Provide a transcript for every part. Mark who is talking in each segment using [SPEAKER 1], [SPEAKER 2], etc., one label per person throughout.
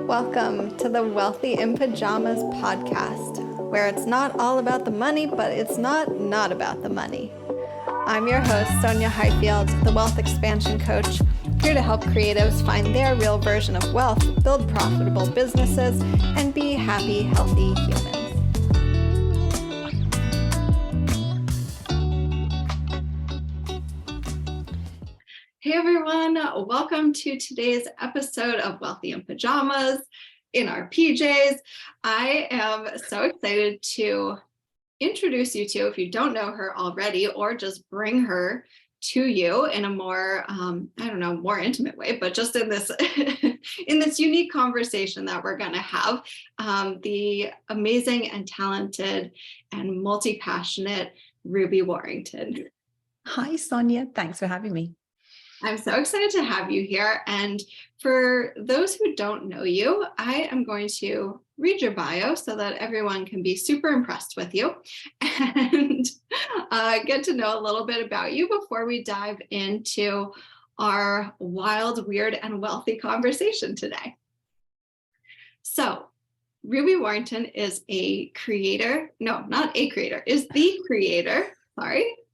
[SPEAKER 1] Welcome to the Wealthy in Pajamas podcast, where it's not all about the money, but it's not about the money. I'm your host, Sonya, the wealth expansion coach, here to help creatives find their real version of wealth, build profitable businesses, and be happy, healthy humans. Hey everyone, welcome to today's episode of Wealthy in Pajamas, in our PJs. I am so excited to introduce you to, if you don't know her already, or just bring her to you in a more, more intimate way, but just in this in this unique conversation that we're going to have, the amazing and talented and multi-passionate Ruby Warrington.
[SPEAKER 2] Hi, Sonya. Thanks for having me.
[SPEAKER 1] I'm so excited to have you here. And for those who don't know you, I am going to read your bio so that everyone can be super impressed with you and get to know a little bit about you before we dive into our wild, weird, and wealthy conversation today. So Ruby Warrington is the creator,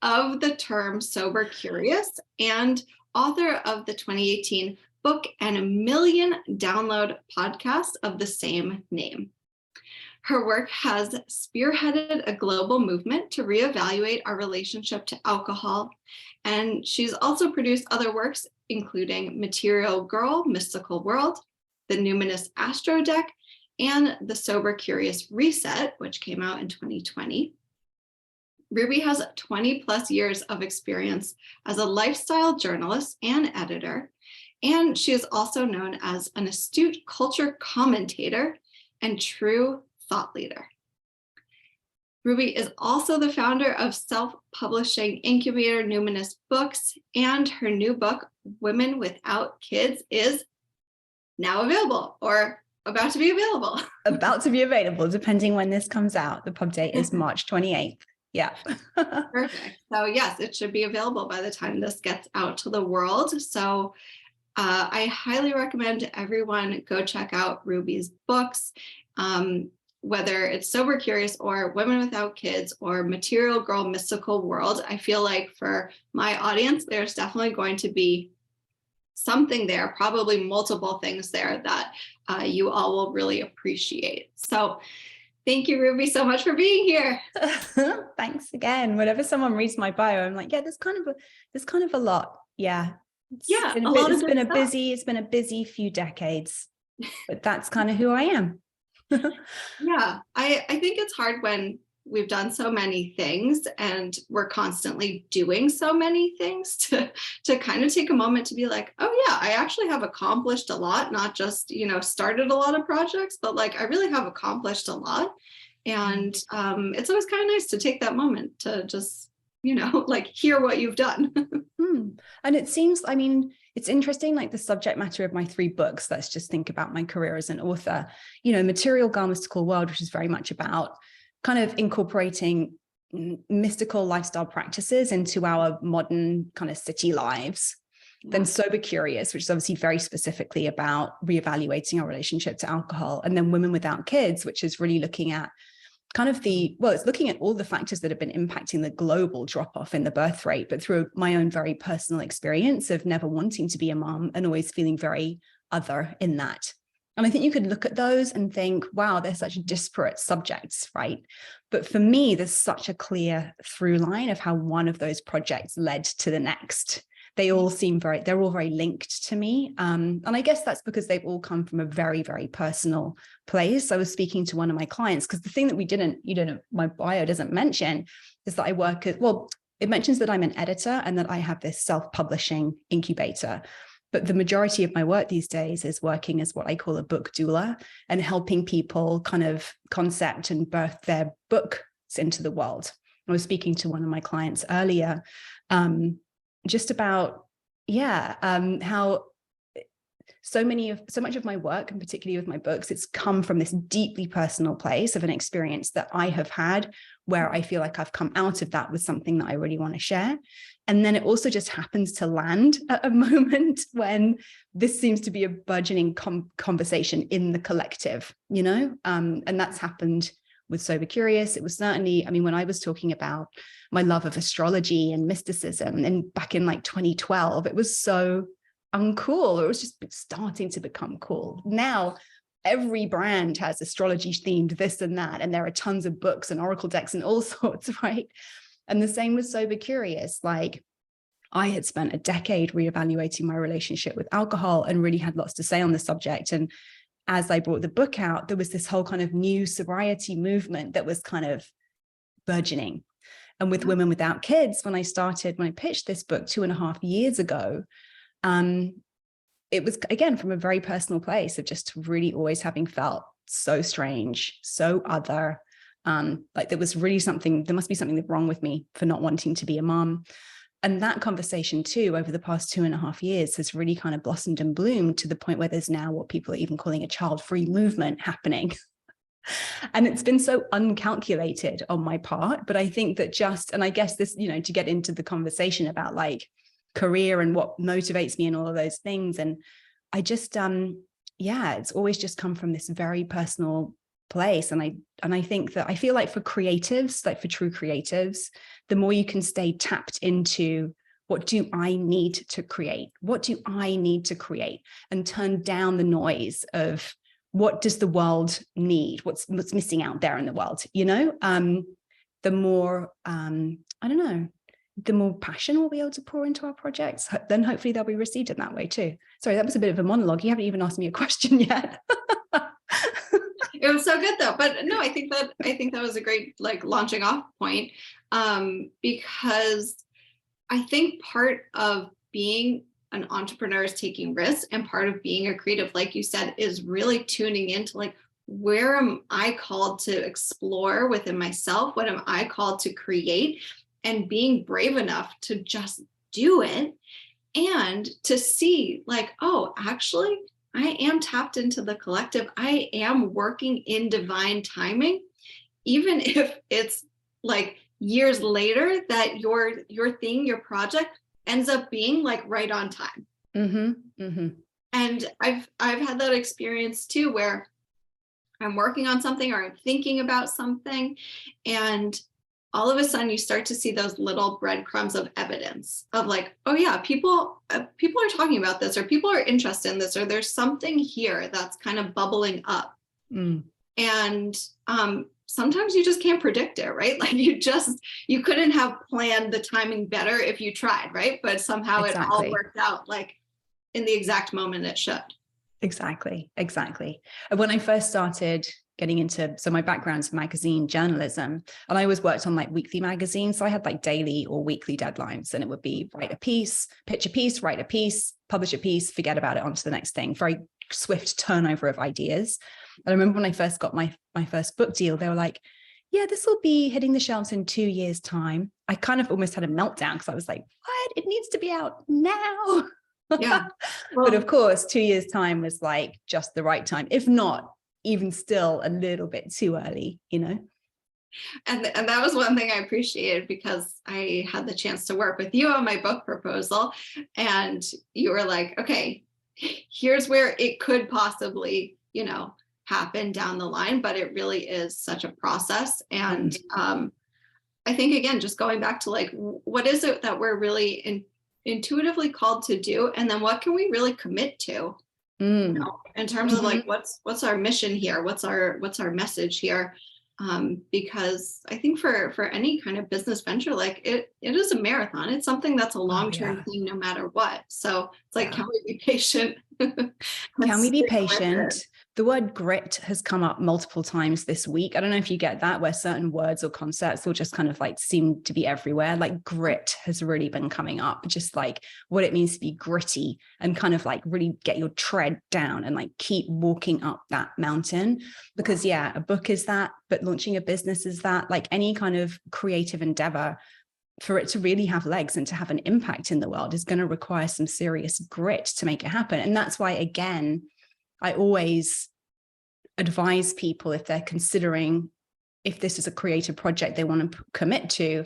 [SPEAKER 1] of the term sober curious and author of the 2018 book and a million download podcast of the same name. Her work has spearheaded a global movement to reevaluate our relationship to alcohol, and she's also produced other works including Material Girl, Mystical World, The Numinous Astro Deck, and The Sober Curious Reset, which came out in 2020. Ruby has 20 plus years of experience as a lifestyle journalist and editor, and she is also known as an astute culture commentator and true thought leader. Ruby is also the founder of self-publishing incubator Numinous Books, and her new book, Women Without Kids, is now available or about to be available.
[SPEAKER 2] About to be available, depending when this comes out. The pub date is March 28th. Yeah.
[SPEAKER 1] Perfect. So yes, it should be available by the time this gets out to the world. So I highly recommend everyone go check out Ruby's books, whether it's Sober Curious or Women Without Kids or Material Girl, Mystical World. I feel like for my audience, there's definitely going to be something there, probably multiple things there that you all will really appreciate. So thank you, Ruby, so much for being here.
[SPEAKER 2] Thanks again. Whenever someone reads my bio, I'm like, yeah, there's kind of a lot. Yeah. It's been a busy few decades, but that's kind of who I am.
[SPEAKER 1] Yeah, I think it's hard when we've done so many things and we're constantly doing so many things to kind of take a moment to be like, oh yeah, I actually have accomplished a lot, not just, started a lot of projects, but like I really have accomplished a lot. And it's always kind of nice to take that moment to just, hear what you've done.
[SPEAKER 2] And it seems, it's interesting, like the subject matter of my 3 books. Let's just think about my career as an author, Material Girl, Mystical World, which is very much about kind of incorporating mystical lifestyle practices into our modern kind of city lives. Yeah. Then Sober Curious, which is obviously very specifically about reevaluating our relationship to alcohol. And then Women Without Kids, which is really looking at it's looking at all the factors that have been impacting the global drop-off in the birth rate, but through my own very personal experience of never wanting to be a mom and always feeling very other in that. And I think you could look at those and think, wow, they're such disparate subjects, right? But for me, there's such a clear through line of how one of those projects led to the next. They're all very linked to me. And I guess that's because they've all come from a very, very personal place. I was speaking to one of my clients, because the thing that my bio doesn't mention is that I work at, it mentions that I'm an editor and that I have this self-publishing incubator. But the majority of my work these days is working as what I call a book doula and helping people kind of concept and birth their books into the world. I was speaking to one of my clients earlier, just about, how so much of my work, and particularly with my books, it's come from this deeply personal place of an experience that I have had where I feel like I've come out of that with something that I really want to share. And then it also just happens to land at a moment when this seems to be a burgeoning conversation in the collective, you know, and that's happened with Sober Curious. It was certainly, I mean, when I was talking about my love of astrology and mysticism, and back in like 2012, it was so uncool. It was just starting to become cool. Now, every brand has astrology themed this and that, and there are tons of books and oracle decks and all sorts, right? And the same with Sober Curious. Like, I had spent a decade reevaluating my relationship with alcohol and really had lots to say on the subject. And as I brought the book out, there was this whole kind of new sobriety movement that was kind of burgeoning. And with Women Without Kids, when I pitched this book 2.5 years ago, it was, again, from a very personal place of just really always having felt so strange, so other, like there must be something wrong with me for not wanting to be a mom. And that conversation too, over the past 2.5 years, has really kind of blossomed and bloomed to the point where there's now what people are even calling a child-free movement happening. And it's been so uncalculated on my part, but I think that and I guess this, you know, to get into the conversation about like career and what motivates me and all of those things. And I just, it's always just come from this very personal place. And I think that I feel like for creatives, like for true creatives, the more you can stay tapped into what do I need to create? What do I need to create? And turn down the noise of what does the world need? What's missing out there in the world, you know? The more, the more passion we'll be able to pour into our projects, then hopefully they'll be received in that way too. Sorry, that was a bit of a monologue. You haven't even asked me a question yet.
[SPEAKER 1] It was so good though. But no, I think that was a great like launching off point, because I think part of being an entrepreneur is taking risks, and part of being a creative, like you said, is really tuning into like, where am I called to explore within myself? What am I called to create? And being brave enough to just do it, and to see like, oh, actually, I am tapped into the collective. I am working in divine timing, even if it's like years later that your thing, your project ends up being like right on time.
[SPEAKER 2] Mm-hmm, mm-hmm.
[SPEAKER 1] And I've had that experience too, where I'm working on something or I'm thinking about something, and all of a sudden you start to see those little breadcrumbs of evidence of like, oh yeah, people are talking about this, or people are interested in this, or there's something here that's kind of bubbling up. And sometimes you just can't predict it, right? Like you couldn't have planned the timing better if you tried, right? But somehow It all worked out like in the exact moment it should.
[SPEAKER 2] Exactly. And when I first started getting into, so my background's magazine journalism, and I always worked on like weekly magazines. So I had like daily or weekly deadlines, and it would be write a piece, pitch a piece, write a piece, publish a piece, forget about it, on to the next thing. Very swift turnover of ideas. And I remember when I first got my first book deal, they were like, yeah, this will be hitting the shelves in 2 years' time. I kind of almost had a meltdown because I was like, what? It needs to be out now.
[SPEAKER 1] Yeah.
[SPEAKER 2] Well, but of course, 2 years' time was like just the right time, if not even still a little bit too early, you know?
[SPEAKER 1] And that was one thing I appreciated, because I had the chance to work with you on my book proposal, and you were like, okay, here's where it could possibly, you know, happen down the line, but it really is such a process. And I think, again, just going back to like, what is it that we're really intuitively called to do? And then what can we really commit to? You know, in terms of like, what's our mission here? What's our message here? Because I think for any kind of business venture, like it is a marathon. It's something that's a long-term thing, no matter what. So it's like, can we be patient?
[SPEAKER 2] Can we be patient? The word grit has come up multiple times this week. I don't know if you get that, where certain words or concepts will just kind of like seem to be everywhere. Like grit has really been coming up, just like what it means to be gritty and kind of like really get your tread down and like keep walking up that mountain. Because yeah, a book is that, but launching a business is that. Like any kind of creative endeavor, for it to really have legs and to have an impact in the world, is going to require some serious grit to make it happen. And that's why, again, I always advise people, if they're considering, if this is a creative project they want to commit to,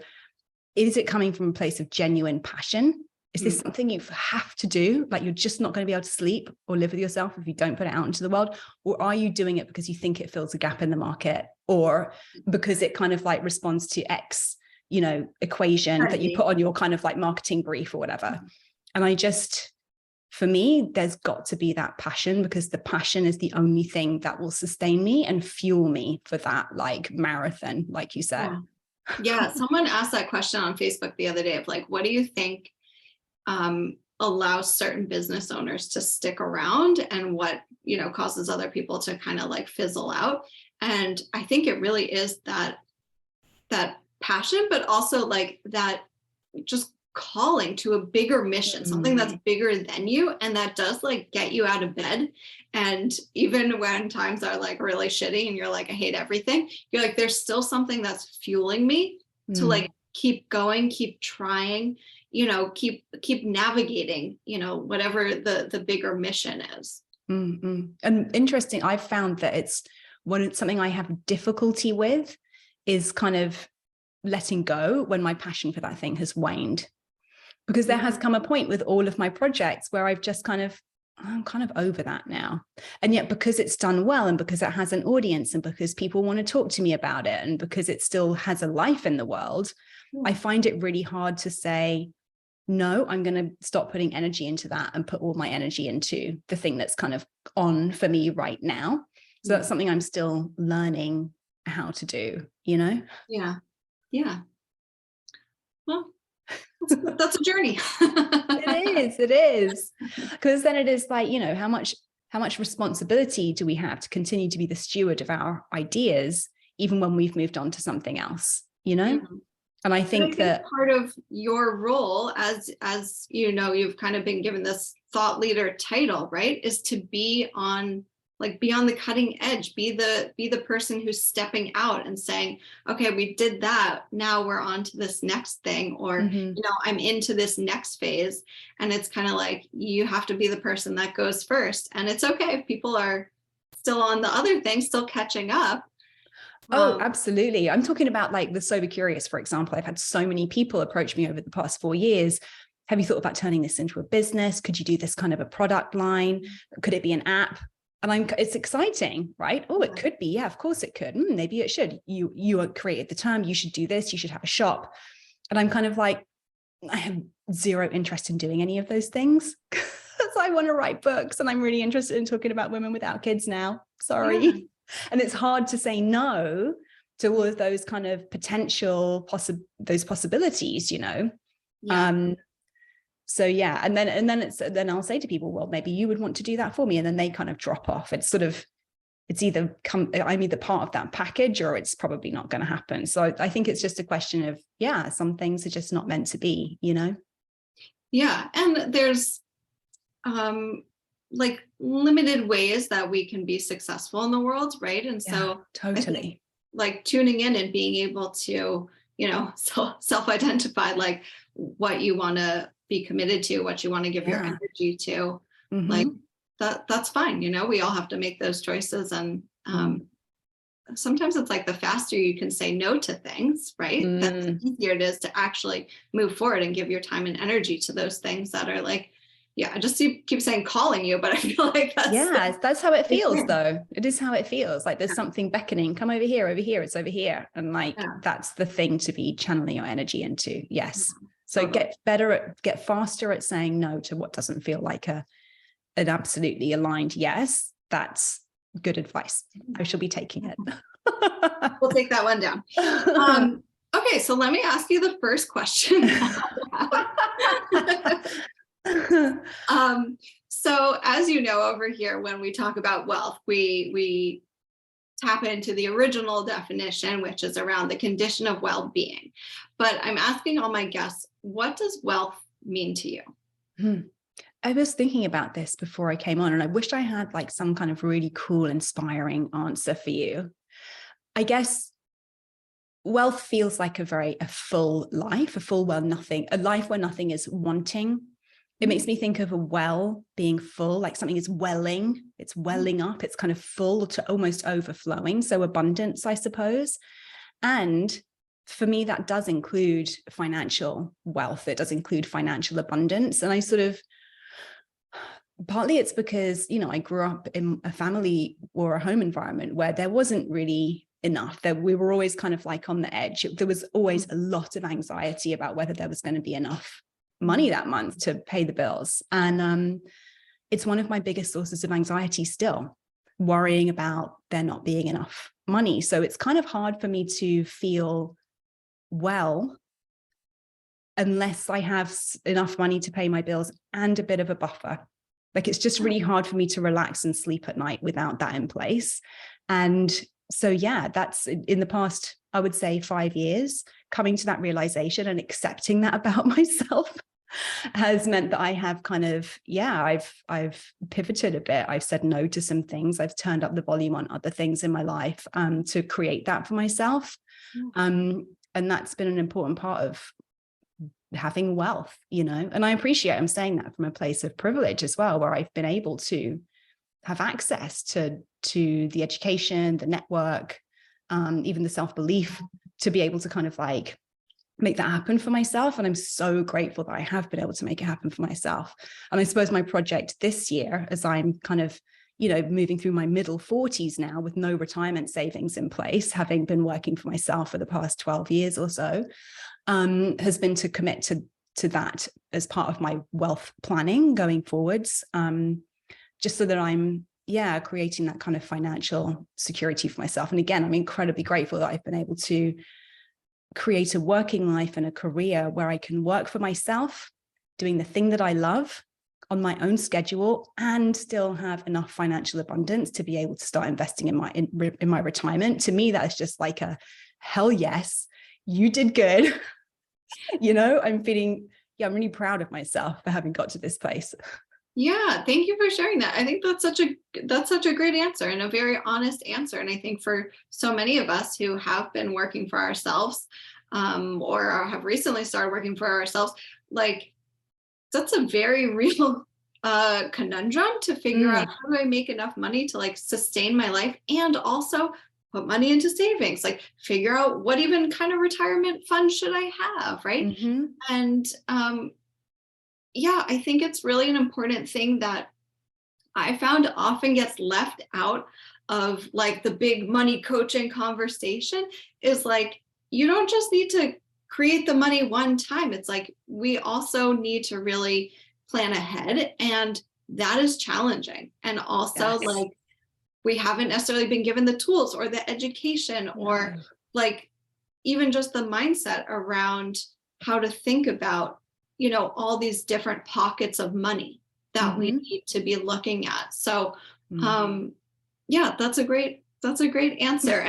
[SPEAKER 2] is it coming from a place of genuine passion? Is this something you have to do? Like, you're just not going to be able to sleep or live with yourself if you don't put it out into the world? Or are you doing it because you think it fills a gap in the market, or because it kind of like responds to X, you know, equation that you put on your kind of like marketing brief or whatever? And I just, for me, there's got to be that passion, because the passion is the only thing that will sustain me and fuel me for that like marathon, like you said.
[SPEAKER 1] Yeah. Someone asked that question on Facebook the other day of like, what do you think allows certain business owners to stick around, and what, you know, causes other people to kind of like fizzle out? And I think it really is that passion, but also like that just calling to a bigger mission, something that's bigger than you, and that does like get you out of bed. And even when times are like really shitty and you're like, I hate everything, you're like, there's still something that's fueling me to like keep going, keep trying, you know, keep navigating, you know, whatever the bigger mission is.
[SPEAKER 2] And interesting, I've found that it's something I have difficulty with is kind of letting go when my passion for that thing has waned, because there has come a point with all of my projects where I've just I'm kind of over that now. And yet, because it's done well, and because it has an audience, and because people want to talk to me about it, and because it still has a life in the world, I find it really hard to say, no, I'm going to stop putting energy into that and put all my energy into the thing that's kind of on for me right now. So that's something I'm still learning how to do, you know?
[SPEAKER 1] Yeah. Well, that's a journey.
[SPEAKER 2] It is. Because then it is like, you know, how much responsibility do we have to continue to be the steward of our ideas, even when we've moved on to something else, you know? And I think that
[SPEAKER 1] part of your role as you know, you've kind of been given this thought leader title, right, is to be on the cutting edge, be the person who's stepping out and saying, okay, we did that, now we're on to this next thing, or you know, I'm into this next phase. And it's kind of like, you have to be the person that goes first. And it's okay if people are still on the other thing, still catching up.
[SPEAKER 2] Oh, absolutely. I'm talking about like the Sober Curious, for example. I've had so many people approach me over the past 4 years. Have you thought about turning this into a business? Could you do this kind of a product line? Could it be an app? And it's exciting, right? Oh, it could be. Yeah, of course it could. Maybe it should. You created the term. You should do this. You should have a shop. And I'm kind of like, I have zero interest in doing any of those things. So I want to write books, and I'm really interested in talking about women without kids now. Sorry. Yeah. And it's hard to say no to all of those kind of potential those possibilities, you know? Yeah. So yeah. And then I'll say to people, well, maybe you would want to do that for me. And then they kind of drop off. It's either I'm either part of that package, or it's probably not going to happen. So I think it's just a question of, yeah, some things are just not meant to be, you know? Yeah.
[SPEAKER 1] And there's like limited ways that we can be successful in the world, right? And so
[SPEAKER 2] totally,
[SPEAKER 1] like tuning in and being able to, you know, self-identify like what you want to be committed to, what you want to give your energy to, like that's fine. You know, we all have to make those choices. And sometimes it's like the faster you can say no to things, right? The easier it is to actually move forward and give your time and energy to those things that are like, yeah, I just keep saying calling you, but I feel like
[SPEAKER 2] that's how it feels though. It is how it feels. Like there's something beckoning, come over here, it's over here. And like, that's the thing to be channeling your energy into. Yes. So get faster at saying no to what doesn't feel like an absolutely aligned yes. That's good advice. I shall be taking it.
[SPEAKER 1] We'll take that one down. Okay, so let me ask you the first question. So as you know, over here, when we talk about wealth, we tap into the original definition, which is around the condition of well-being. But I'm asking all my guests, what does wealth mean to you?
[SPEAKER 2] I was thinking about this before I came on, and I wish I had like some kind of really cool, inspiring answer for you. I guess wealth feels like a full life, a life where nothing is wanting. It makes me think of a well being full, like something is welling, it's welling up, it's kind of full to almost overflowing. So abundance, I suppose. And for me, that does include financial wealth. It does include financial abundance. And I sort of, partly it's because, you know, I grew up in a family or a home environment where there wasn't really enough, that we were always kind of like on the edge. There was always a lot of anxiety about whether there was going to be enough money that month to pay the bills. And it's one of my biggest sources of anxiety still, worrying about there not being enough money. So it's kind of hard for me to feel well unless I have enough money to pay my bills and a bit of a buffer. Like, it's just really hard for me to relax and sleep at night without that in place. And so, yeah, that's in the past, I would say 5 years, coming to that realization and accepting that about myself has meant that I have kind of, I've pivoted a bit. I've said no to some things. I've turned up the volume on other things in my life to create that for myself. And that's been an important part of having wealth, you know, and I appreciate I'm saying that from a place of privilege as well, where I've been able to have access to the education, the network, even the self-belief to be able to kind of like make that happen for myself. And I'm so grateful that I have been able to make it happen for myself. And I suppose my project this year, as I'm kind of, you know, moving through my middle 40s now with no retirement savings in place, having been working for myself for the past 12 years or so, has been to commit to that as part of my wealth planning going forwards, just so that I'm, creating that kind of financial security for myself. And again, I'm incredibly grateful that I've been able to create a working life and a career where I can work for myself, doing the thing that I love on my own schedule, and still have enough financial abundance to be able to start investing in my retirement. To me, that is just like a hell yes, you did good. You know, I'm feeling, I'm really proud of myself for having got to this place.
[SPEAKER 1] Yeah, thank you for sharing that. I think that's such a great answer and a very honest answer. And I think for so many of us who have been working for ourselves, or have recently started working for ourselves, like, that's a very real conundrum to figure out, how do I make enough money to like sustain my life and also put money into savings, like figure out what even kind of retirement fund should I have, right? And I think it's really an important thing that I found often gets left out of like the big money coaching conversation is like, you don't just need to create the money one time. It's like, we also need to really plan ahead. And that is challenging. And also like, we haven't necessarily been given the tools or the education or like even just the mindset around how to think about, you know, all these different pockets of money that we need to be looking at. So that's a great answer.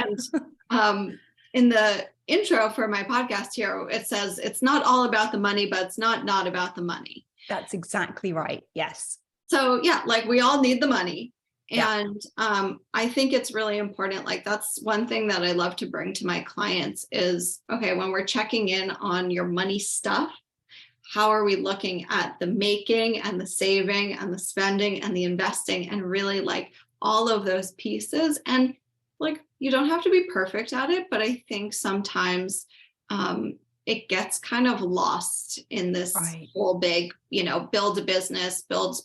[SPEAKER 1] And in the intro for my podcast here, it says it's not all about the money, but it's not about the money.
[SPEAKER 2] That's exactly right. Yes.
[SPEAKER 1] So like we all need the money. And I think it's really important. Like, that's one thing that I love to bring to my clients is, okay, when we're checking in on your money stuff, how are we looking at the making and the saving and the spending and the investing and really like all of those pieces? And like, you don't have to be perfect at it, but I think sometimes it gets kind of lost in this whole big, you know, build a business, build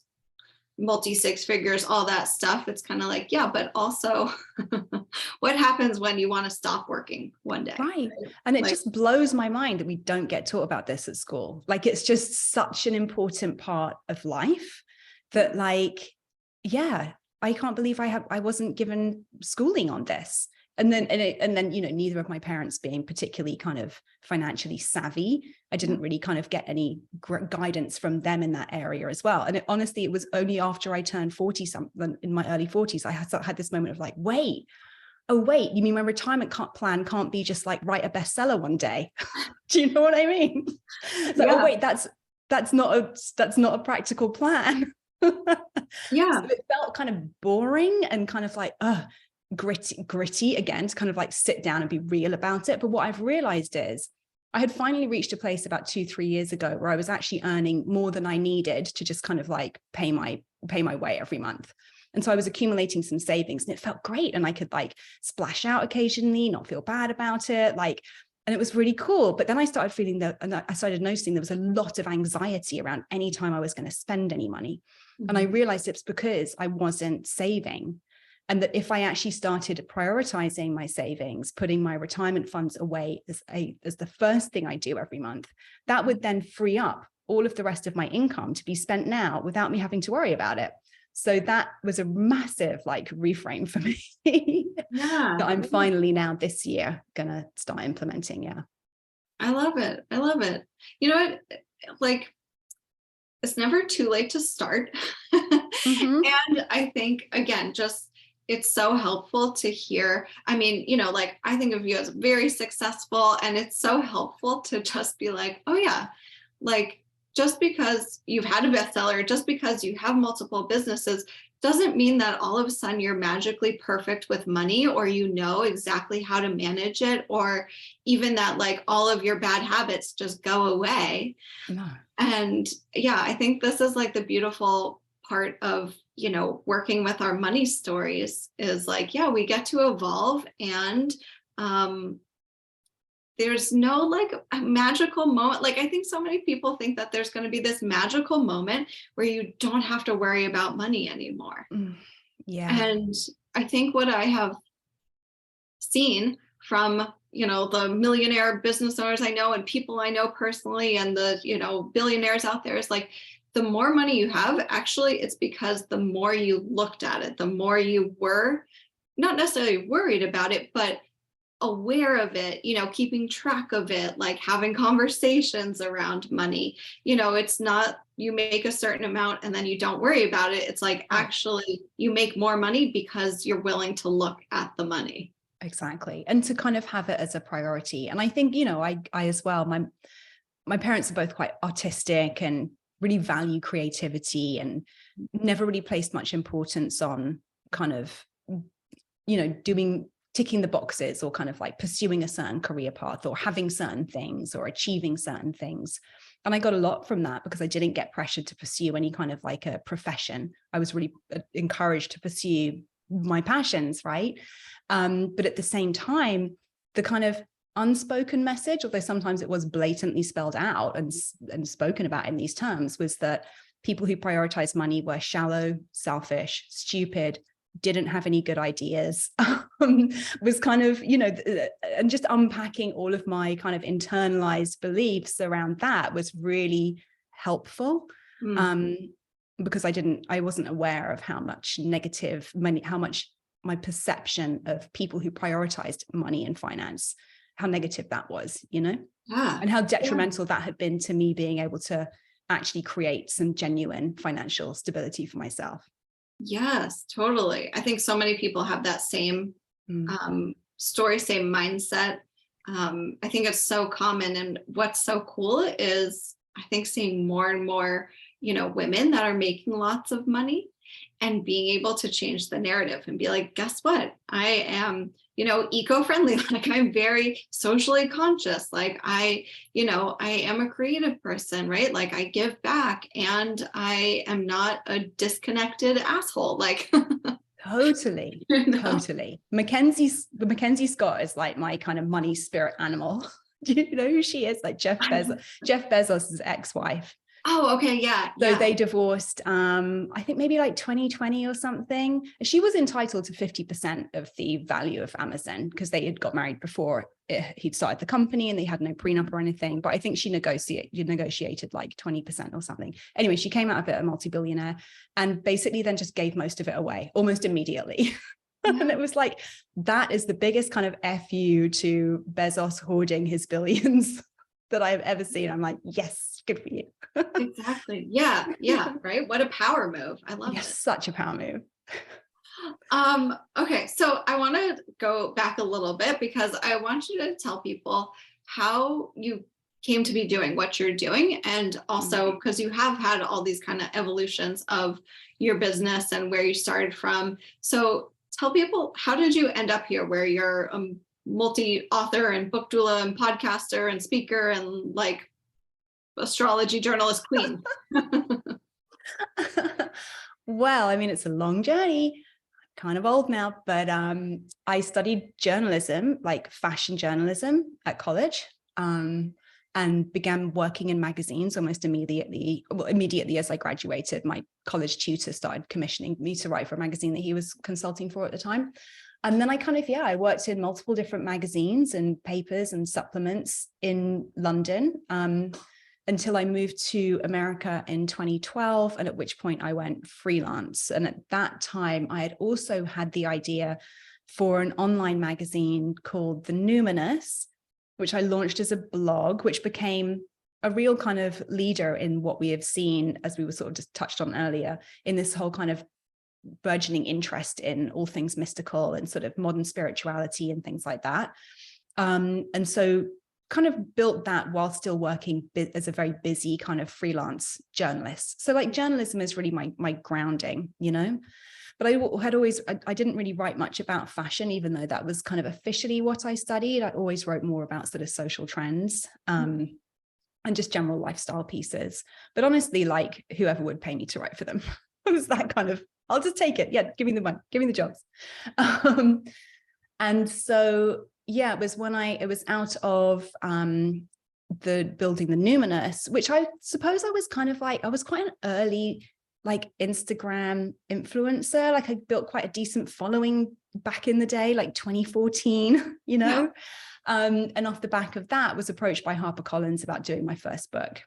[SPEAKER 1] multi six figures, all that stuff. It's kind of like, but also what happens when you want to stop working one day?
[SPEAKER 2] Right. And it just blows my mind that we don't get taught about this at school. Like, it's just such an important part of life that like, I can't believe I wasn't given schooling on this. And then, you know, neither of my parents being particularly kind of financially savvy, I didn't really kind of get any guidance from them in that area as well. And honestly, it was only after I turned 40 something in my early 40s, I had this moment of like, wait, you mean my retirement plan can't be just like write a bestseller one day? Do you know what I mean? It's like, that's not a practical plan. So it felt kind of boring and kind of like, gritty again, to kind of like sit down and be real about it. But what I've realized is I had finally reached a place about 2-3 years ago where I was actually earning more than I needed to just kind of like pay my way every month. And so I was accumulating some savings and it felt great. And I could like splash out occasionally, not feel bad about it. And it was really cool. But then I started feeling that, and I started noticing there was a lot of anxiety around any time I was going to spend any money. And I realized it's because I wasn't saving. And that if I actually started prioritizing my savings, putting my retirement funds away as the first thing I do every month, that would then free up all of the rest of my income to be spent now without me having to worry about it. So that was a massive like reframe for me that I'm finally now this year gonna start implementing. Yeah.
[SPEAKER 1] I love it. I love it. You know what? Like, it's never too late to start. And I think, again, just it's so helpful to hear. I mean, you know, like I think of you as very successful, and it's so helpful to just be like, oh yeah, like just because you've had a bestseller, just because you have multiple businesses, doesn't mean that all of a sudden you're magically perfect with money, or you know exactly how to manage it, or even that like all of your bad habits just go away.
[SPEAKER 2] No.
[SPEAKER 1] And yeah, I think this is like the beautiful part of, you know, working with our money stories is like, yeah, we get to evolve, and there's no like a magical moment. Like I think so many people think that there's going to be this magical moment where you don't have to worry about money anymore.
[SPEAKER 2] Yeah.
[SPEAKER 1] And I think what I have seen from, you know, the millionaire business owners I know and people I know personally and the, you know, billionaires out there is like, the more money you have, actually, it's because the more you looked at it, the more you were not necessarily worried about it, but aware of it, you know, keeping track of it, like having conversations around money. You know, it's not you make a certain amount and then you don't worry about it. It's like actually you make more money because you're willing to look at the money.
[SPEAKER 2] Exactly. And to kind of have it as a priority. And I think, you know, I as well, my parents are both quite artistic and really value creativity, and never really placed much importance on kind of, you know, ticking the boxes or kind of like pursuing a certain career path or having certain things or achieving certain things. And I got a lot from that because I didn't get pressured to pursue any kind of like a profession. I was really encouraged to pursue my passions, right? But at the same time, the kind of unspoken message, although sometimes it was blatantly spelled out and spoken about in these terms, was that people who prioritize money were shallow, selfish, stupid, didn't have any good ideas, was kind of, you know, and just unpacking all of my kind of internalized beliefs around that was really helpful. Because I wasn't aware of how much how much my perception of people who prioritized money and finance, how negative that was, you know, and how detrimental that had been to me being able to actually create some genuine financial stability for myself.
[SPEAKER 1] Yes, totally. I think so many people have that same story, same mindset. I think it's so common. And what's so cool is I think seeing more and more, you know, women that are making lots of money and being able to change the narrative and be like, guess what? I am, you know, eco-friendly. Like I'm very socially conscious. Like you know, I am a creative person, right? Like I give back and I am not a disconnected asshole. Like
[SPEAKER 2] Totally. You know? Totally. Mackenzie Scott is like my kind of money spirit animal. Do you know who she is? Like Jeff Bezos' ex-wife.
[SPEAKER 1] Oh, okay. Yeah.
[SPEAKER 2] So they divorced, I think maybe like 2020 or something. She was entitled to 50% of the value of Amazon because they had got married before he'd started the company and they had no prenup or anything. But I think she negotiated like 20% or something. Anyway, she came out of it a multi-billionaire and basically then just gave most of it away almost immediately. And it was like, that is the biggest kind of FU to Bezos hoarding his billions that I've ever seen. I'm like, yes, good for you.
[SPEAKER 1] Exactly. Yeah. Yeah. Right. What a power move. I love it.
[SPEAKER 2] Such a power move.
[SPEAKER 1] Okay. So I want to go back a little bit because I want you to tell people how you came to be doing what you're doing. And also because you have had all these kind of evolutions of your business and where you started from. So tell people, how did you end up here where you're a multi-author and book doula and podcaster and speaker and like astrology journalist queen?
[SPEAKER 2] Well, I mean, it's a long journey. kind of old now, but I studied journalism, like fashion journalism at college, and began working in magazines almost immediately. Well, immediately as I graduated, my college tutor started commissioning me to write for a magazine that he was consulting for at the time. And then I kind of, I worked in multiple different magazines and papers and supplements in London, until I moved to America in 2012, and at which point I went freelance. And at that time, I had also had the idea for an online magazine called The Numinous, which I launched as a blog, which became a real kind of leader in what we have seen, as we were sort of just touched on earlier, in this whole kind of burgeoning interest in all things mystical and sort of modern spirituality and things like that. And so kind of built that while still working as a very busy kind of freelance journalist. So like journalism is really my grounding, but I didn't really write much about fashion, even though that was kind of officially what I studied. I always wrote more about sort of social trends, and just general lifestyle pieces. But honestly, like whoever would pay me to write for them, it was that kind of, I'll just take it. Yeah, give me the money, give me the jobs. And so, it was when it was out of the building The Numinous, which I suppose I was kind of like, I was quite an early like Instagram influencer. Like I built quite a decent following back in the day, like 2014,
[SPEAKER 1] Yeah.
[SPEAKER 2] And off the back of that was approached by HarperCollins about doing my first book.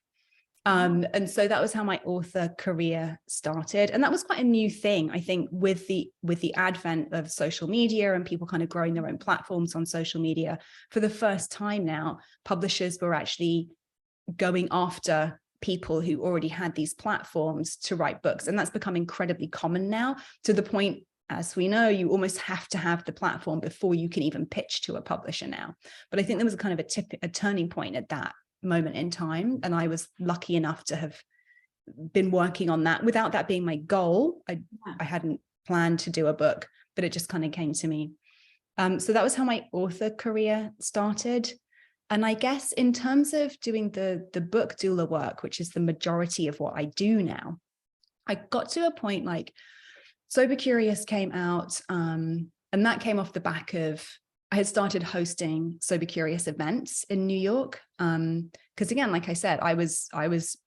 [SPEAKER 2] And so that was how my author career started. And that was quite a new thing, I think, with the advent of social media and people kind of growing their own platforms on social media. For the first time now, publishers were actually going after people who already had these platforms to write books. And that's become incredibly common now, to the point, as we know, you almost have to have the platform before you can even pitch to a publisher now. But I think there was a kind of a turning point at that moment in time, and I was lucky enough to have been working on that without that being my goal. I hadn't planned to do a book, but it just kind of came to me. So that was how my author career started. And I guess in terms of doing the book doula work, which is the majority of what I do now, I got to a point like Sober Curious came out, and that came off the back of I had started hosting Sober Curious events in New York. Because again, like I said, I was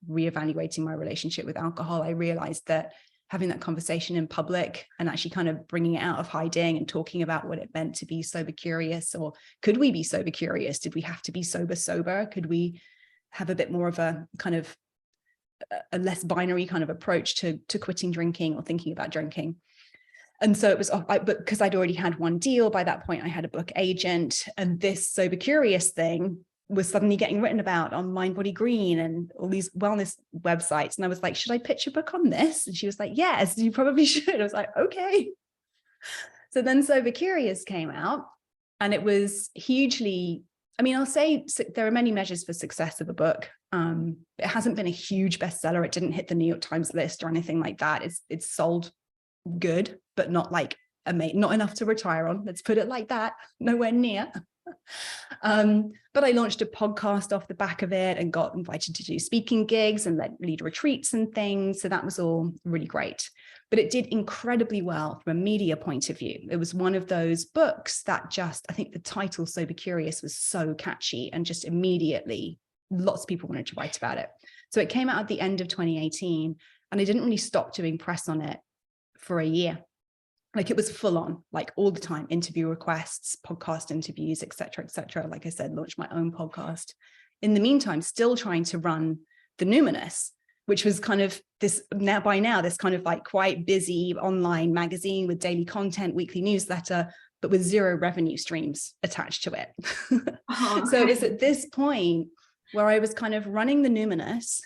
[SPEAKER 2] reevaluating my relationship with alcohol. I realized that having that conversation in public and actually kind of bringing it out of hiding and talking about what it meant to be sober curious, or could we be sober curious? Did we have to be sober? Could we have a bit more of a kind of a less binary kind of approach to quitting drinking or thinking about drinking? And so it was, but because I'd already had one deal by that point, I had a book agent, and this Sober Curious thing was suddenly getting written about on Mind Body Green and all these wellness websites. And I was like, should I pitch a book on this? And she was like, yes, you probably should. I was like, okay. So then Sober Curious came out, and it was hugely, I mean, I'll say there are many measures for success of a book. It hasn't been a huge bestseller. It didn't hit the New York Times list or anything like that. It's sold good, but not like not enough to retire on. Let's put it like that. Nowhere near. But I launched a podcast off the back of it and got invited to do speaking gigs and lead retreats and things. So that was all really great. But it did incredibly well from a media point of view. It was one of those books that just, I think the title Sober Curious was so catchy, and just immediately lots of people wanted to write about it. So it came out at the end of 2018, and I didn't really stop doing press on it for a year. Like it was full on, like all the time, interview requests, podcast interviews, et cetera, et cetera. Like I said, launched my own podcast. In the meantime, still trying to run The Numinous, which was kind of this this kind of like quite busy online magazine with daily content, weekly newsletter, but with zero revenue streams attached to it.
[SPEAKER 1] Oh, okay.
[SPEAKER 2] So it was at this point where I was kind of running The Numinous.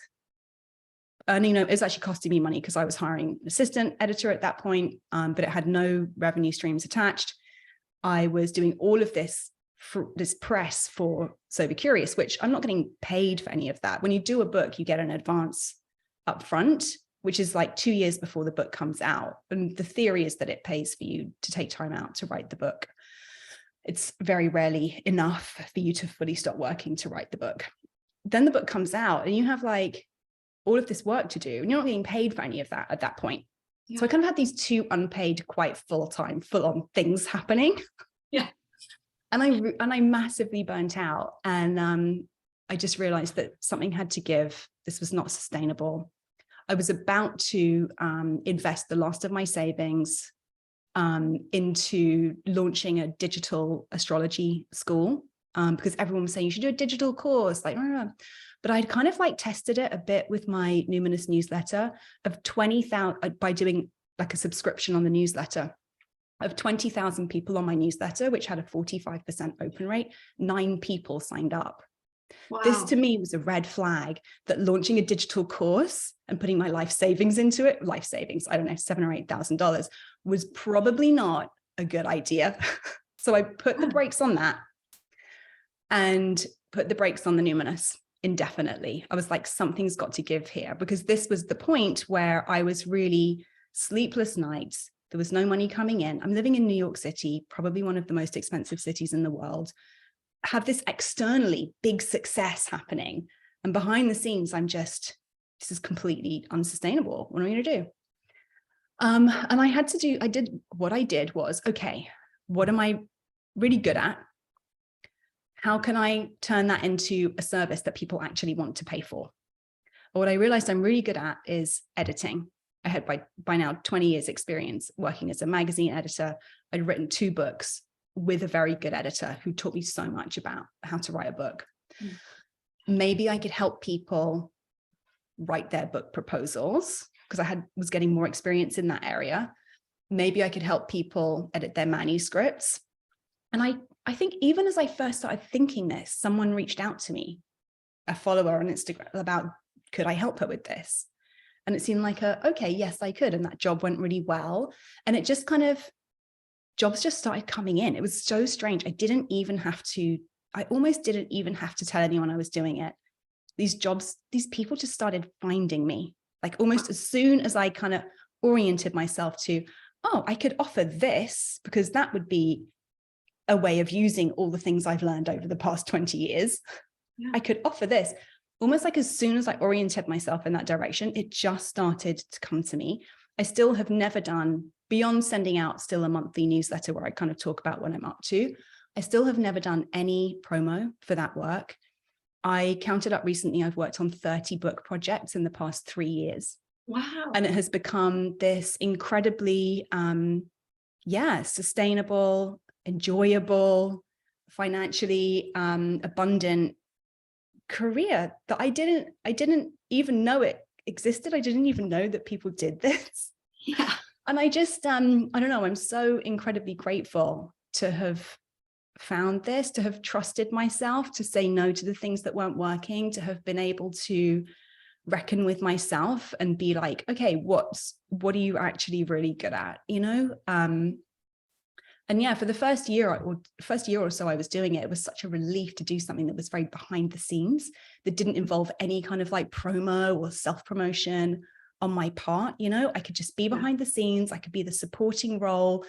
[SPEAKER 2] And, it was actually costing me money because I was hiring an assistant editor at that point, but it had no revenue streams attached. I was doing all of this press for Sober Curious, which I'm not getting paid for any of that. When you do a book, you get an advance up front, which is like 2 years before the book comes out. And the theory is that it pays for you to take time out to write the book. It's very rarely enough for you to fully stop working to write the book. Then the book comes out and you have like all of this work to do, and you're not getting paid for any of that at that point. So I kind of had these two unpaid, quite full-time, full-on things happening.
[SPEAKER 1] Yeah.
[SPEAKER 2] And I massively burnt out. And I just realized that something had to give. This was not sustainable. I was about to invest the last of my savings into launching a digital astrology school, because everyone was saying you should do a digital course, like, no. But I'd kind of like tested it a bit with my Numinous newsletter of 20,000 by doing like a subscription on the newsletter of 20,000 people on my newsletter, which had a 45% open rate. 9 people signed up. Wow. This to me was a red flag that launching a digital course and putting my life savings into it, life savings, I don't know, $7,000 or $8,000 was probably not a good idea. So I put the brakes on that and put the brakes on the Numinous indefinitely. I was like, something's got to give here, because this was the point where I was really sleepless nights. There was no money coming in. I'm living in New York City, probably one of the most expensive cities in the world. Have this externally big success happening, and behind the scenes I'm just, this is completely unsustainable. What am I going to do? And what I did was, okay, what am I really good at? How can I turn that into a service that people actually want to pay for? What I realized I'm really good at is editing. I had by now 20 years experience working as a magazine editor. I'd written 2 books with a very good editor who taught me so much about how to write a book. Maybe I could help people write their book proposals, because I was getting more experience in that area. Maybe I could help people edit their manuscripts. And I think even as I first started thinking this, someone reached out to me, a follower on Instagram, about, could I help her with this? And it seemed like okay, yes, I could. And that job went really well. And it just kind of, jobs just started coming in. It was so strange. I almost didn't even have to tell anyone I was doing it. These people just started finding me. Like almost as soon as I kind of oriented myself to, oh, I could offer this, because that would be a way of using all the things I've learned over the past 20 years. Yeah. I could offer this. Almost like as soon as I oriented myself in that direction, it just started to come to me. I still have never done, beyond sending out still a monthly newsletter where I kind of talk about what I'm up to, I still have never done any promo for that work. I counted up recently, I've worked on 30 book projects in the past 3 years.
[SPEAKER 1] Wow.
[SPEAKER 2] And it has become this incredibly, sustainable, enjoyable, financially abundant career that I didn't even know it existed. I didn't even know that people did this.
[SPEAKER 1] Yeah.
[SPEAKER 2] And I just, I don't know, I'm so incredibly grateful to have found this, to have trusted myself, to say no to the things that weren't working, to have been able to reckon with myself and be like, okay, what are you actually really good at, you know? And yeah, for the first year or so I was doing it, it was such a relief to do something that was very behind the scenes, that didn't involve any kind of like promo or self-promotion on my part. You know, I could just be behind the scenes. I could be the supporting role,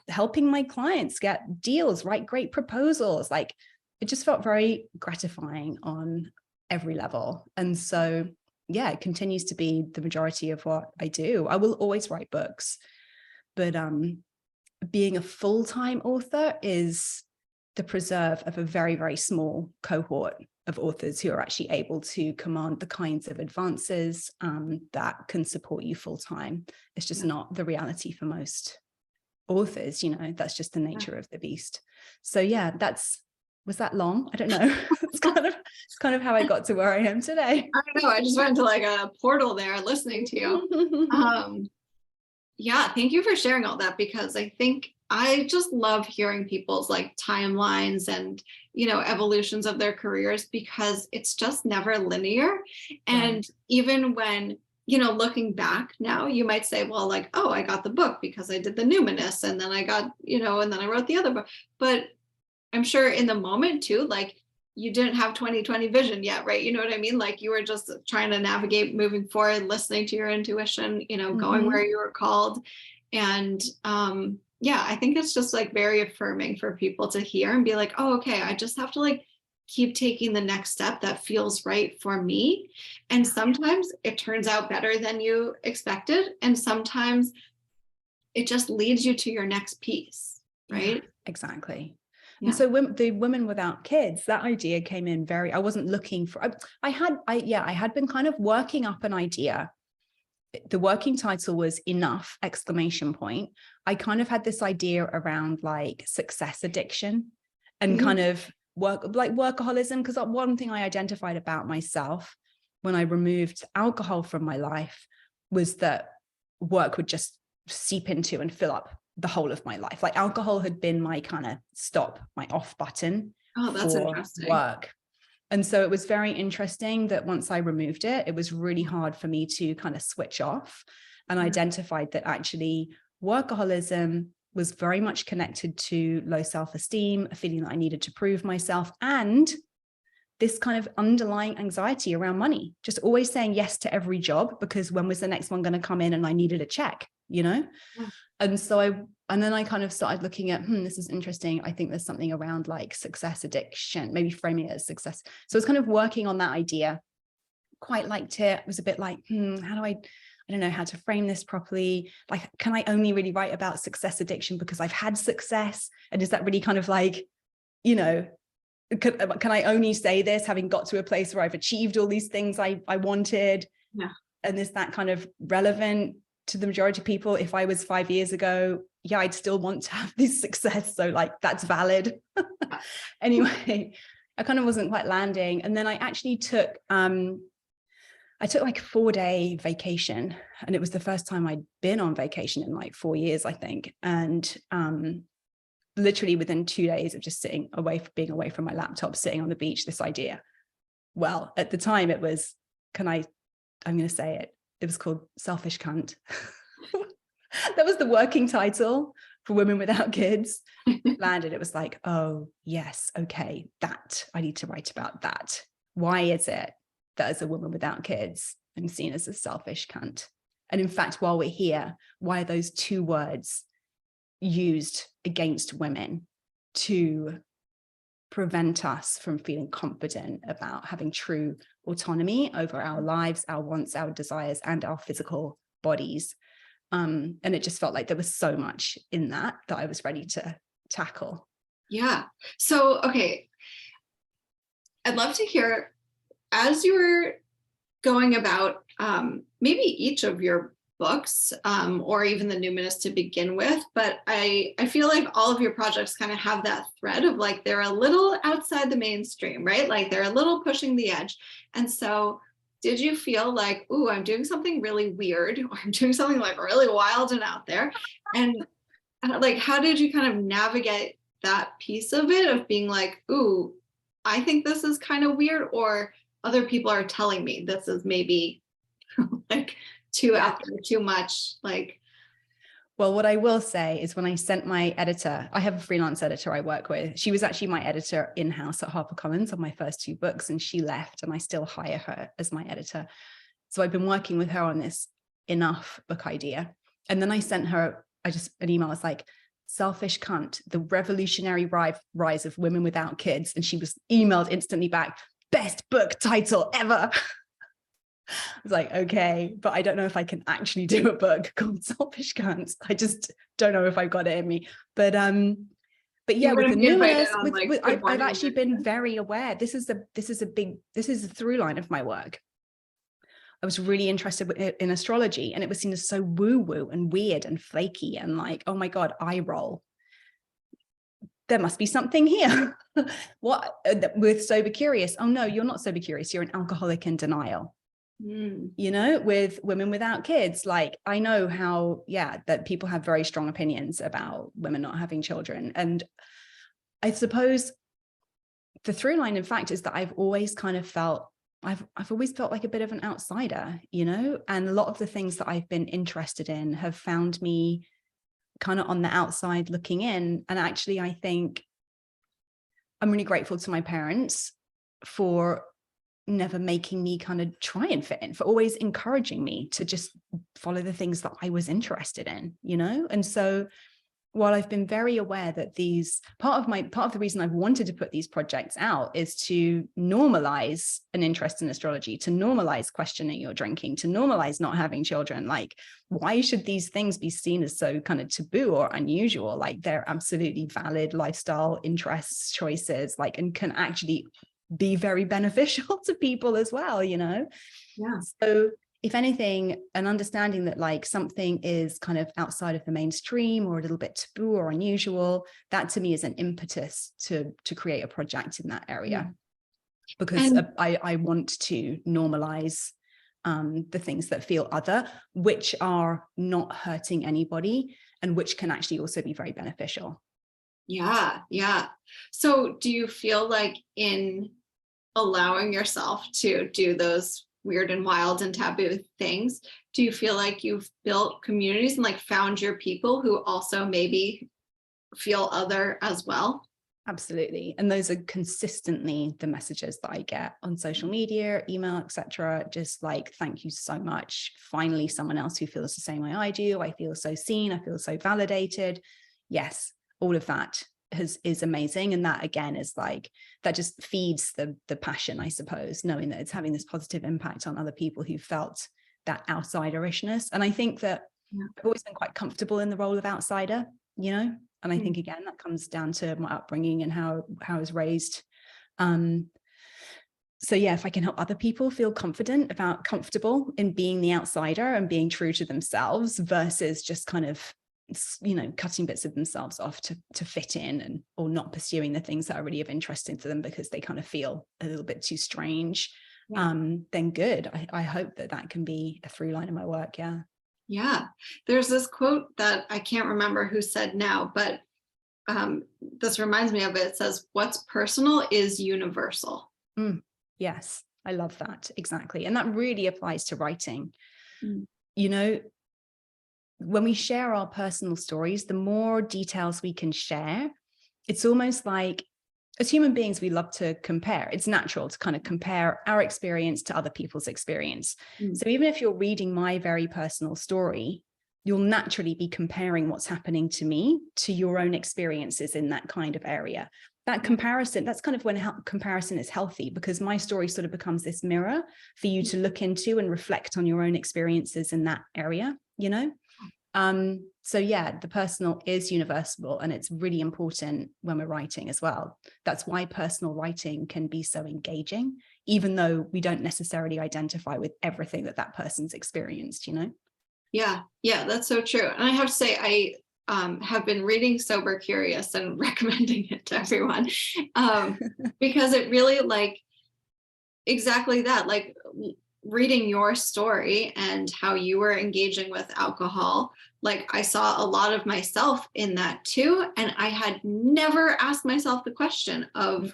[SPEAKER 2] helping my clients get deals, write great proposals. Like it just felt very gratifying on every level. And so, yeah, it continues to be the majority of what I do. I will always write books, but being a full-time author is the preserve of a very, very small cohort of authors who are actually able to command the kinds of advances that can support you full-time. It's just not the reality for most authors, you know, that's just the nature of the beast. So yeah, was that long? I don't know. It's kind of how I got to where I am today.
[SPEAKER 1] I don't know. I just went to like a portal there listening to you. Yeah, thank you for sharing all that, because I think I just love hearing people's like timelines and, you know, evolutions of their careers, because it's just never linear. And even when, you know, looking back now, you might say, well, like, oh, I got the book because I did the Numinous, and then I got, you know, and then I wrote the other book. But I'm sure in the moment too, like you didn't have 2020 vision yet, right? You know what I mean? Like you were just trying to navigate moving forward, listening to your intuition, you know, going where you were called. And yeah, I think it's just like very affirming for people to hear and be like, oh, okay, I just have to like keep taking the next step that feels right for me. And sometimes it turns out better than you expected. And sometimes it just leads you to your next piece, right?
[SPEAKER 2] Yeah, exactly.
[SPEAKER 1] Yeah.
[SPEAKER 2] And so the women without kids, that idea came in I wasn't looking for, I had been kind of working up an idea. The working title was Enough, exclamation point. I kind of had this idea around like success addiction and kind of workaholism, because one thing I identified about myself when I removed alcohol from my life was that work would just seep into and fill up the whole of my life. Like alcohol had been my kind of stop, my off button
[SPEAKER 1] that's
[SPEAKER 2] for
[SPEAKER 1] interesting.
[SPEAKER 2] work. And so it was very interesting that once I removed it, it was really hard for me to kind of switch off, and identified that actually workaholism was very much connected to low self-esteem, a feeling that I needed to prove myself, and this kind of underlying anxiety around money, just always saying yes to every job because when was the next one going to come in and I needed a check, you know?
[SPEAKER 1] Yeah.
[SPEAKER 2] And then I kind of started looking at, this is interesting. I think there's something around like success addiction, maybe framing it as success. So I was kind of working on that idea, quite liked it. It was a bit like, how do I don't know how to frame this properly. Like, can I only really write about success addiction because I've had success? And is that really kind of like, you know, can I only say this having got to a place where I've achieved all these things I wanted?
[SPEAKER 1] Yeah.
[SPEAKER 2] And is that kind of relevant to the majority of people? If I was 5 years ago, yeah, I'd still want to have this success. So like, that's valid. Anyway, I kind of wasn't quite landing. And then I actually took like a 4-day vacation, and it was the first time I'd been on vacation in like 4 years, I think. And literally within 2 days of just being away from my laptop, sitting on the beach, this idea. Well, at the time it was, I'm going to say it. It was called Selfish Cunt. That was the working title for Women Without Kids. Landed. It was like, oh yes, okay, that I need to write about that. Why is it that as a woman without kids, I'm seen as a selfish cunt? And in fact, while we're here, why are those two words used against women to prevent us from feeling confident about having true autonomy over our lives, our wants, our desires, and our physical bodies? And it just felt like there was so much in that I was ready to tackle.
[SPEAKER 1] Yeah. So, okay. I'd love to hear, as you were going about maybe each of your books or even the Numinous to begin with, but I feel like all of your projects kind of have that thread of like, they're a little outside the mainstream, right? Like they're a little pushing the edge. And so did you feel like, ooh, I'm doing something really weird, or I'm doing something like really wild and out there? And like, how did you kind of navigate that piece of it of being like, ooh, I think this is kind of weird, or other people are telling me this is maybe like too out there, too much? Like,
[SPEAKER 2] well, what I will say is when I sent my editor, I have a freelance editor I work with. She was actually my editor in-house at HarperCollins on my first 2 books, and she left, and I still hire her as my editor. So I've been working with her on this Enough book idea. And then I sent her an email. I was like, Selfish Cunt, the revolutionary rise of women without kids. And she was emailed instantly back, best book title ever. I was like, okay, but I don't know if I can actually do a book called Selfish Cunts. I just don't know if I've got it in me. But yeah, with the Numinous, I've actually been very aware. This is a through line of my work. I was really interested in astrology, and it was seen as so woo-woo and weird and flaky and like, oh my God, eye roll. There must be something here. What with Sober Curious? Oh no, you're not sober curious. You're an alcoholic in denial. You know, with Women Without Kids, like I know how, that people have very strong opinions about women not having children. And I suppose the through line, in fact, is that I've always kind of felt, I've always felt like a bit of an outsider, you know, and a lot of the things that I've been interested in have found me kind of on the outside looking in. And actually, I think I'm really grateful to my parents for never making me kind of try and fit in, for always encouraging me to just follow the things that I was interested in, you know? And so while I've been very aware that part of the reason I've wanted to put these projects out is to normalize an interest in astrology, to normalize questioning your drinking, to normalize not having children. Like, why should these things be seen as so kind of taboo or unusual? Like, they're absolutely valid lifestyle interests, choices, like, and can actually be very beneficial to people as well, you know?
[SPEAKER 1] Yeah.
[SPEAKER 2] So if anything, an understanding that like something is kind of outside of the mainstream or a little bit taboo or unusual, that to me is an impetus to create a project in that area. Because I want to normalize the things that feel other, which are not hurting anybody and which can actually also be very beneficial.
[SPEAKER 1] Yeah. Yeah. So do you feel like in allowing yourself to do those weird and wild and taboo things, do you feel like you've built communities and like found your people who also maybe feel other as well?
[SPEAKER 2] Absolutely. And those are consistently the messages that I get on social media, email, etc. Just like, thank you so much. Finally, someone else who feels the same way I do. I feel so seen. I feel so validated. Yes, all of that is amazing. And that again is like, that just feeds the passion, I suppose, knowing that it's having this positive impact on other people who felt that outsiderishness. And I think that I've always been quite comfortable in the role of outsider, you know, and I think again, that comes down to my upbringing and how I was raised. So yeah, if I can help other people feel comfortable in being the outsider and being true to themselves versus just kind of, you know, cutting bits of themselves off to fit in and or not pursuing the things that are really of interest to them because they kind of feel a little bit too strange, then good. I hope that can be a through line in my work.
[SPEAKER 1] Yeah. There's this quote that I can't remember who said now, but this reminds me of it. It says, what's personal is universal.
[SPEAKER 2] Yes, I love that. Exactly. And that really applies to writing. You know, when we share our personal stories, the more details we can share, it's almost like as human beings, we love to compare. It's natural to kind of compare our experience to other people's experience. So even if you're reading my very personal story, you'll naturally be comparing what's happening to me to your own experiences in that kind of area. That comparison, that's kind of when comparison is healthy, because my story sort of becomes this mirror for you to look into and reflect on your own experiences in that area, you know? So yeah, the personal is universal, and it's really important when we're writing as well. That's why personal writing can be so engaging, even though we don't necessarily identify with everything that person's experienced, you know? Yeah,
[SPEAKER 1] that's so true. And I have to say, I have been reading Sober Curious and recommending it to everyone because it really like exactly that, like reading your story and how you were engaging with alcohol, like I saw a lot of myself in that too. And I had never asked myself the question of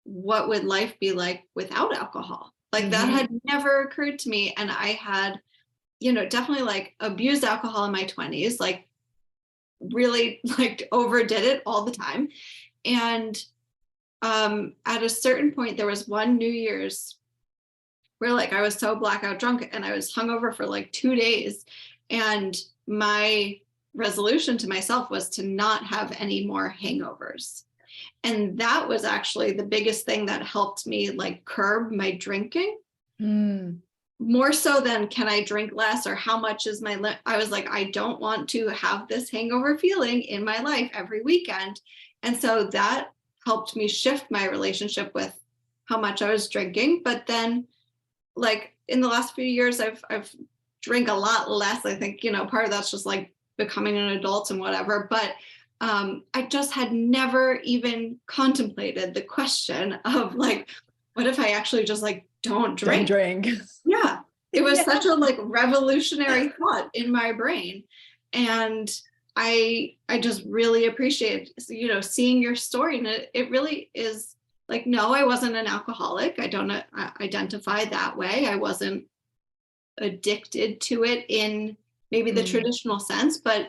[SPEAKER 1] what would life be like without alcohol? Like that had never occurred to me. And I had, you know, definitely like abused alcohol in my 20s, like really like overdid it all the time. And at a certain point, there was one New Year's where like I was so blackout drunk and I was hungover for like 2 days. And my resolution to myself was to not have any more hangovers. And that was actually the biggest thing that helped me like curb my drinking. More so than can I drink less or how much is my I was like, I don't want to have this hangover feeling in my life every weekend. And so that helped me shift my relationship with how much I was drinking. But then like in the last few years, I've drank a lot less. I think, you know, part of that's just like becoming an adult and whatever. But I just had never even contemplated the question of like, what if I actually just like don't drink? Yeah. It was such a like revolutionary thought in my brain. And I just really appreciate, you know, seeing your story. And it really is like, no, I wasn't an alcoholic. I don't identify that way. I wasn't addicted to it in maybe the traditional sense, but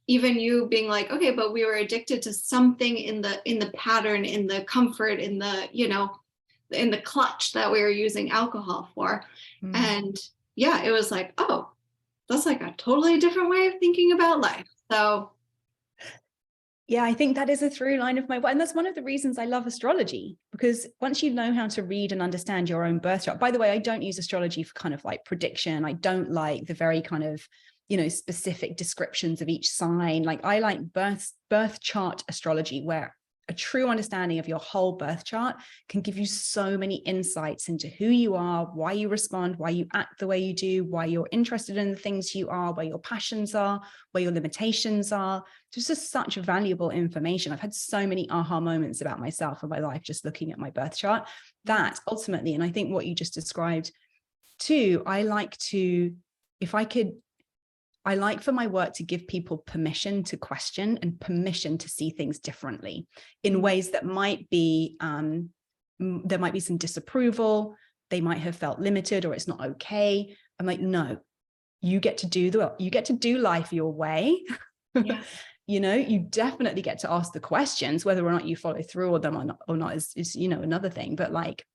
[SPEAKER 1] even you being like, okay, but we were addicted to something in the pattern, in the comfort, in the, you know, in the clutch that we were using alcohol for. And yeah, it was like, oh, that's like a totally different way of thinking about life. So
[SPEAKER 2] Yeah, I think that is a through line of my work. And that's one of the reasons I love astrology, because once you know how to read and understand your own birth chart, by the way, I don't use astrology for kind of like prediction. I don't like the very kind of, specific descriptions of each sign. Like I like birth chart astrology, where a true understanding of your whole birth chart can give you so many insights into who you are, why you respond, why you act the way you do, why you're interested in the things you are, where your passions are, where your limitations are. Just such valuable information. I've had so many aha moments about myself and my life just looking at my birth chart. That ultimately, and I think what you just described too, I like for my work to give people permission to question and permission to see things differently in ways that might be, there might be some disapproval. They might have felt limited or it's not okay. I'm like, no, you get to do life your way. Yeah. You definitely get to ask the questions, whether or not you follow through with them or not is another thing. But like,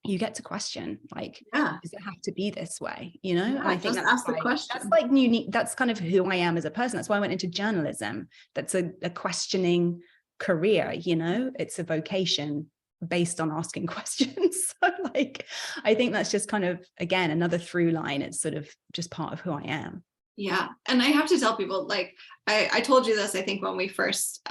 [SPEAKER 2] you get to question, like, does it have to be this way? And I think that's
[SPEAKER 1] the question.
[SPEAKER 2] That's like unique. That's kind of who I am as a person. That's why I went into journalism. That's a questioning career. It's a vocation based on asking questions. So like, I think that's just kind of, again, another through line. It's sort of just part of who I am.
[SPEAKER 1] Yeah. And I have to tell people, like, I told you this, I think, when we first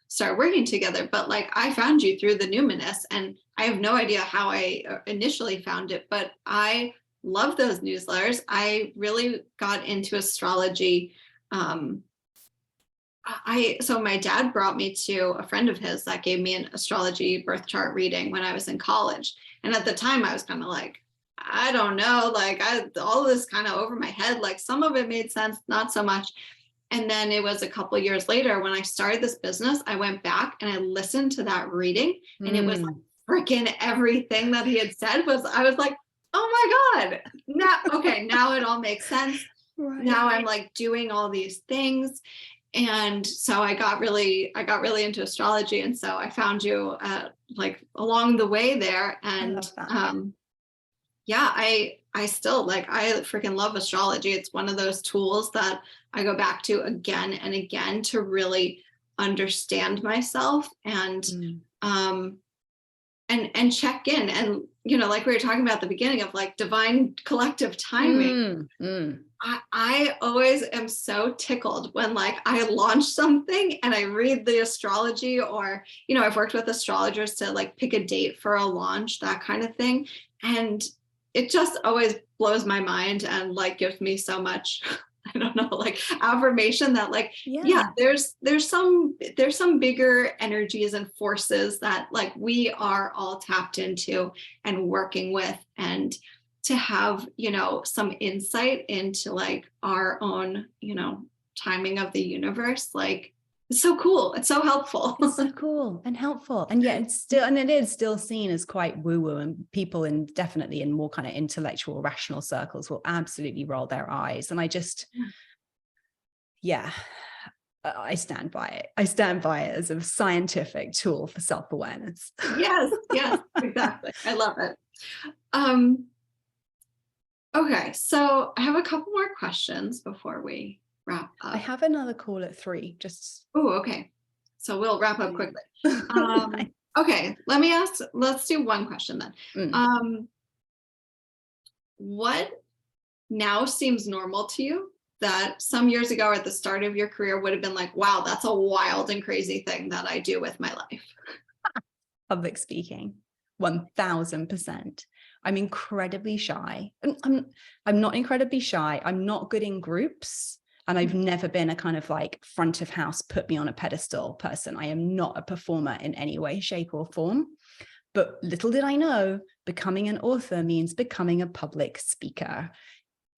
[SPEAKER 1] started working together, but like, I found you through the Numinous, and I have no idea how I initially found it, but I love those newsletters. I really got into astrology. So my dad brought me to a friend of his that gave me an astrology birth chart reading when I was in college. And at the time I was kind of like, I don't know, like all this kind of over my head, like some of it made sense, not so much. And then it was a couple of years later when I started this business, I went back and I listened to that reading, and it was like freaking everything that he had said I was like, oh my God, now it all makes sense. Right. Now I'm like doing all these things. And so I got really into astrology. And so I found you like along the way there. And I still I freaking love astrology. It's one of those tools that I go back to again and again to really understand myself and check in. And, like we were talking about at the beginning of like divine collective timing. I always am so tickled when like I launch something and I read the astrology, or, I've worked with astrologers to like pick a date for a launch, that kind of thing. And it just always blows my mind and like gives me so much, I don't know, like affirmation that like, there's some bigger energies and forces that like we are all tapped into and working with, and to have, some insight into like our own, timing of the universe, like it's so cool. It's so helpful.
[SPEAKER 2] It's so cool and helpful. And yet it is still seen as quite woo-woo, and people definitely in more kind of intellectual, rational circles will absolutely roll their eyes. And I just, I stand by it. I stand by it as a scientific tool for self-awareness.
[SPEAKER 1] Yes, exactly. I love it. Okay, so I have a couple more questions before we wrap up.
[SPEAKER 2] I have another call at 3.
[SPEAKER 1] Okay. So we'll wrap up quickly. Okay, let's do one question then. What now seems normal to you that some years ago or at the start of your career would have been like, wow, that's a wild and crazy thing that I do with my life?
[SPEAKER 2] Public speaking, 1000%. I'm incredibly shy. I'm not incredibly shy. I'm not good in groups. And I've never been a kind of like front of house, put me on a pedestal person. I am not a performer in any way, shape, or form. But little did I know, becoming an author means becoming a public speaker.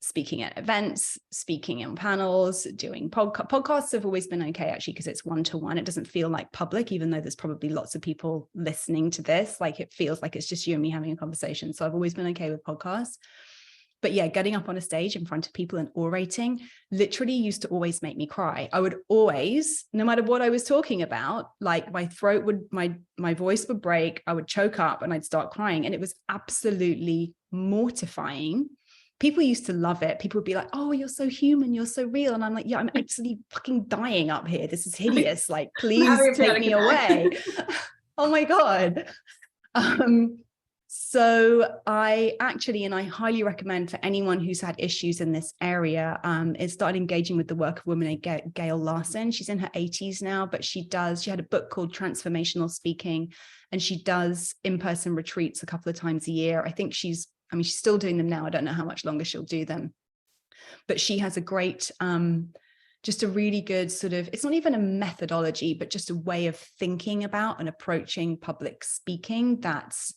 [SPEAKER 2] Speaking at events, speaking on panels, doing podcasts have always been okay, actually, because it's one-to-one. It doesn't feel like public, even though there's probably lots of people listening to this. Like it feels like it's just you and me having a conversation. So I've always been okay with podcasts. But yeah, getting up on a stage in front of people and orating literally used to always make me cry. I would always, no matter what I was talking about, like my throat would, my voice would break, I would choke up and I'd start crying. And it was absolutely mortifying. people used to love it. People would be like, oh, you're so human, you're so real. And I'm like, yeah, I'm actually fucking dying up here. This is hideous. Like, please take me away. Oh my God. So I actually, and I highly recommend for anyone who's had issues in this area, is started engaging with the work of woman named Gail Larson. She's in her 80s now, but she had a book called Transformational Speaking, and she does in-person retreats a couple of times a year. I think she's still doing them now. I don't know how much longer she'll do them, but she has a great, just a really good sort of, it's not even a methodology, but just a way of thinking about and approaching public speaking that's,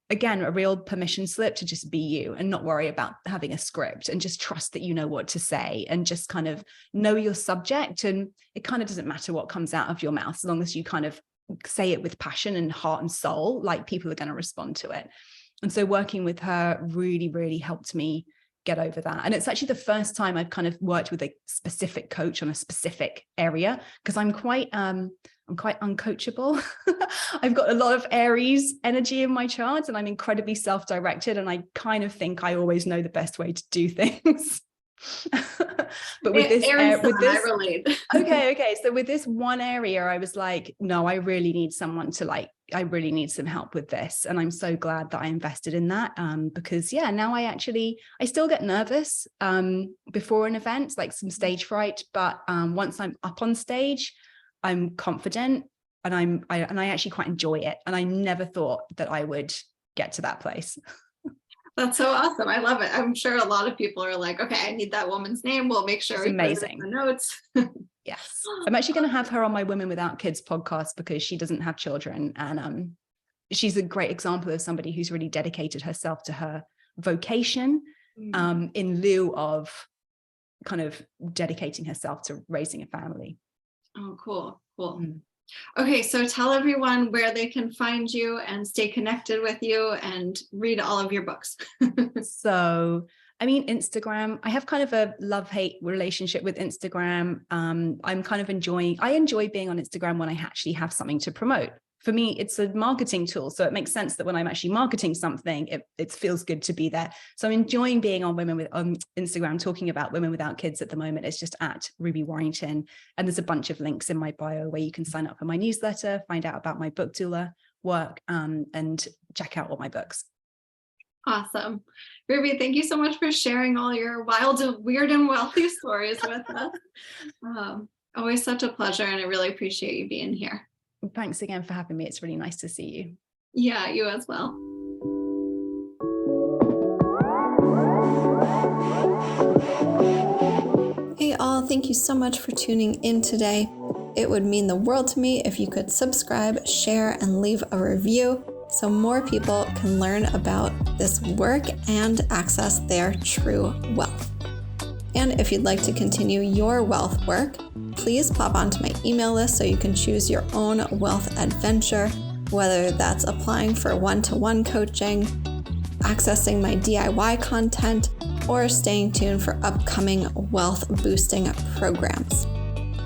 [SPEAKER 2] again, a real permission slip to just be you and not worry about having a script, and just trust that you know what to say, and just kind of know your subject. And it kind of doesn't matter what comes out of your mouth, as long as you kind of say it with passion and heart and soul, like people are going to respond to it. And so working with her really, really helped me get over that. And it's actually the first time I've kind of worked with a specific coach on a specific area, because I'm quite uncoachable. I've got a lot of Aries energy in my chart, and I'm incredibly self-directed, and I kind of think I always know the best way to do things. But with this, I relate. Okay. So with this one area, I was like, no, I really need someone to I really need some help with this. And I'm so glad that I invested in that, because now I still get nervous before an event, like some stage fright, but once I'm up on stage, I'm confident, and I actually quite enjoy it. And I never thought that I would get to that place.
[SPEAKER 1] That's so awesome. I love it. I'm sure a lot of people are like, okay, I need that woman's name. We'll make sure we put it in the notes.
[SPEAKER 2] Yes. I'm actually going to have her on my Women Without Kids podcast, because she doesn't have children. And she's a great example of somebody who's really dedicated herself to her vocation, in lieu of kind of dedicating herself to raising a family. Oh,
[SPEAKER 1] cool. Okay, so tell everyone where they can find you and stay connected with you and read all of your books.
[SPEAKER 2] So, Instagram, I have kind of a love-hate relationship with Instagram. I enjoy being on Instagram when I actually have something to promote. For me, it's a marketing tool. So it makes sense that when I'm actually marketing something, it feels good to be there. So I'm enjoying being on Instagram, talking about Women Without Kids at the moment. It's just at Ruby Warrington. And there's a bunch of links in my bio where you can sign up for my newsletter, find out about my book doula work, and check out all my books.
[SPEAKER 1] Awesome. Ruby, thank you so much for sharing all your wild, weird, and wealthy stories with us. Always such a pleasure, and I really appreciate you being here.
[SPEAKER 2] Thanks again for having me. It's really nice to see you.
[SPEAKER 1] Yeah, you as well. Hey all, thank you so much for tuning in today. It would mean the world to me if you could subscribe, share, and leave a review so more people can learn about this work and access their true wealth. And if you'd like to continue your wealth work, please pop onto my email list so you can choose your own wealth adventure, whether that's applying for one-to-one coaching, accessing my DIY content, or staying tuned for upcoming wealth boosting programs.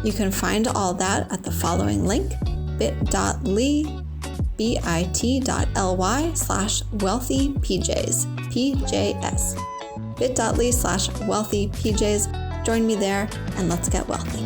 [SPEAKER 1] You can find all that at the following link, bit.ly/wealthypjs, PJS. bit.ly/wealthypjs. Join me there and let's get wealthy.